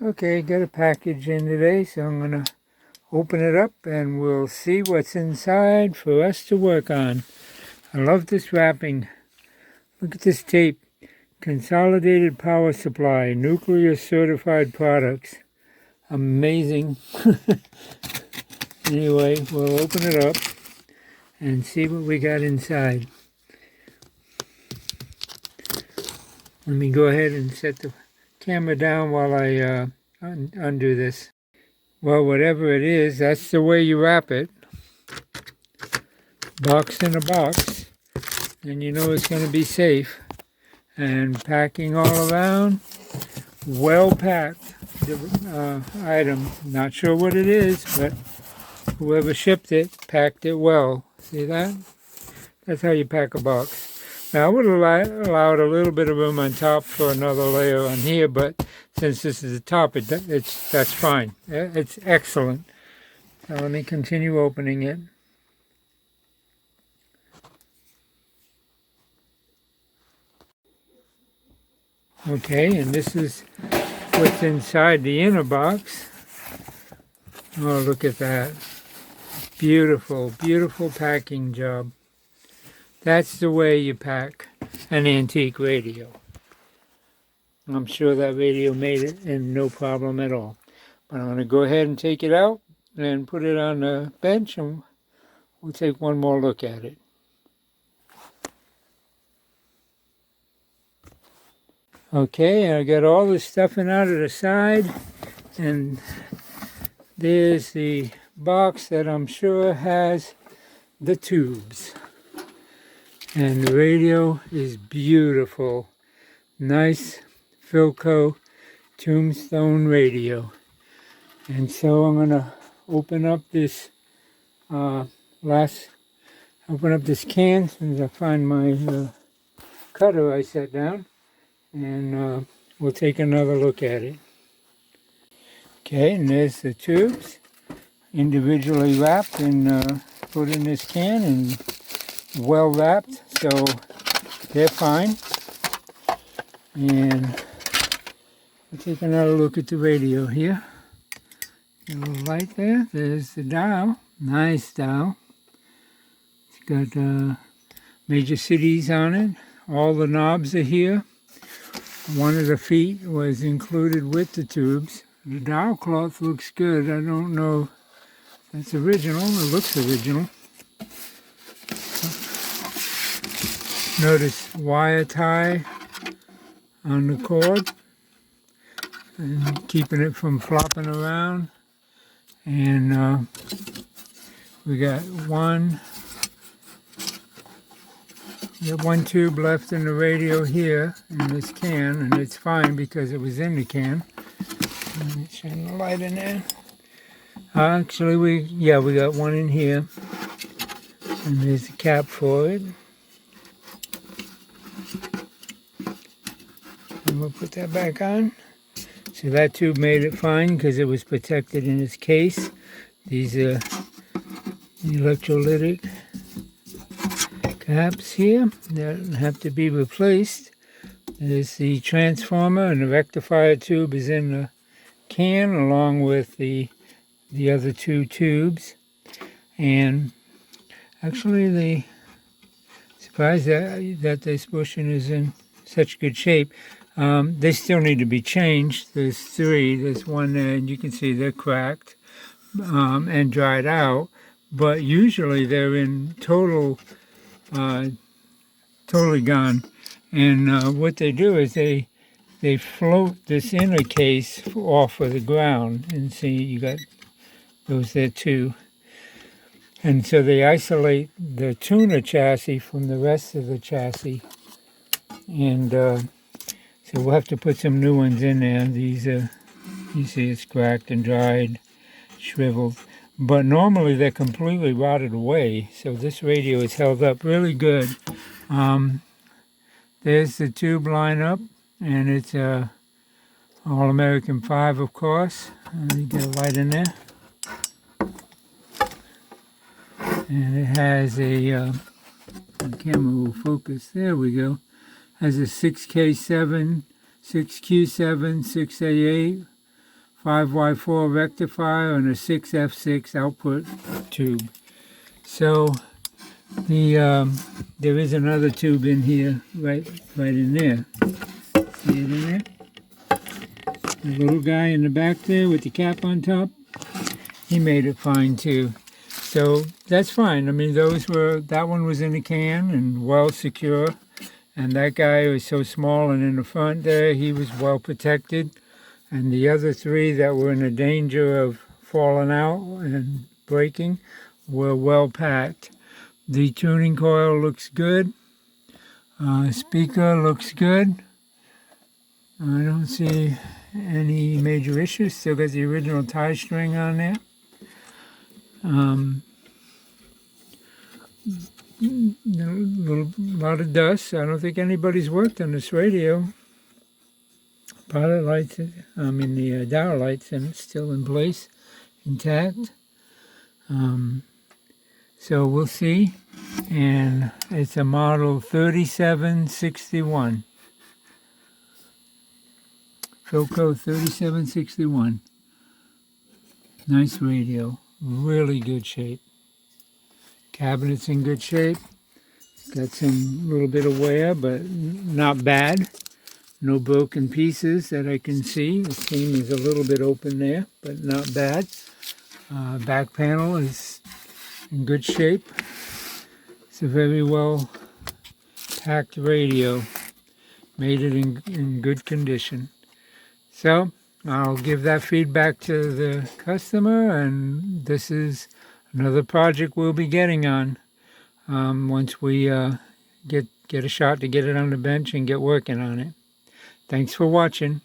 Okay, got a package in today, so I'm going to open it up and we'll see what's inside for us to work on. I love this wrapping. Look at this tape. Consolidated Power Supply, Nuclear Certified Products. Amazing. Anyway, we'll open it up and see what we got inside. Let me go ahead and set the camera down while I undo this. Well, whatever it is, that's the way you wrap it. Box in a box, and you know it's going to be safe. And packing all around, well packed item. Not sure what it is, but whoever shipped it packed it well. See that? That's how you pack a box. Now I would have allowed a little bit of room on top for another layer on here, but since this is the top, that's fine. It's excellent. So let me continue opening it. Okay, and this is what's inside the inner box. Oh, look at that. Beautiful, beautiful packing job. That's the way you pack an antique radio. I'm sure that radio made it and no problem at all. But I'm going to go ahead and take it out and put it on the bench and we'll take one more look at it. Okay, I got all the stuffing out of the side, and there's the box that I'm sure has the tubes. And the radio is beautiful. Nice Philco tombstone radio. And so I'm going to open up this this can as I find my cutter I set down. And we'll take another look at it. Okay, and there's the tubes, individually wrapped and put in this can and well wrapped, so they're fine. And we'll take another look at the radio here. A little light there. There's the dial, nice dial. It's got major cities on it. All the knobs are here. One of the feet was included with the tubes. The dial cloth looks good. I don't know if that's original. It looks original. Notice wire tie on the cord and keeping it from flopping around. And we got one tube left in the radio here in this can, and it's fine because it was in the can. Let me shine the light in there. Actually, we got one in here, and there's the cap for it. And we'll put that back on. So that tube made it fine because it was protected in its case. These are electrolytic caps here that have to be replaced. There's the transformer, and the rectifier tube is in the can along with the other two tubes. And actually, surprised that this bushing is in such good shape. They still need to be changed. There's three. There's one there, and you can see they're cracked and dried out. But usually they're in totally gone. And what they do is they float this inner case off of the ground. And see, you got those there too. And so they isolate the tuner chassis from the rest of the chassis. And so we'll have to put some new ones in there. These are, you see it's cracked and dried, shriveled. But normally they're completely rotted away. So this radio is held up really good. There's the tube lineup, and it's All-American 5, of course. Let me get a light in there. And it has the camera will focus. There we go. Has a 6K7, 6Q7, 6A8, 5Y4 rectifier, and a 6F6 output tube. So there is another tube in here, right in there. See it in there? The little guy in the back there with the cap on top, he made it fine too. So that's fine. I mean, that one was in a can and well secure. And that guy was so small and in the front there, he was well protected. And the other three that were in the danger of falling out and breaking were well packed. The tuning coil looks good. Speaker looks good. I don't see any major issues. Still got the original tie string on there. A lot of dust. I don't think anybody's worked on this radio. Pilot lights, the dial lights, and it's still in place, intact. So we'll see. And it's a model 3761. Philco 3761. Nice radio. Really good shape. Cabinet's in good shape. Got some little bit of wear, but not bad. No broken pieces that I can see. The seam is a little bit open there, but not bad. Back panel is in good shape. It's a very well packed radio. Made it in good condition. So I'll give that feedback to the customer, and this is another project we'll be getting on once we get a shot to get it on the bench and get working on it. Thanks for watching.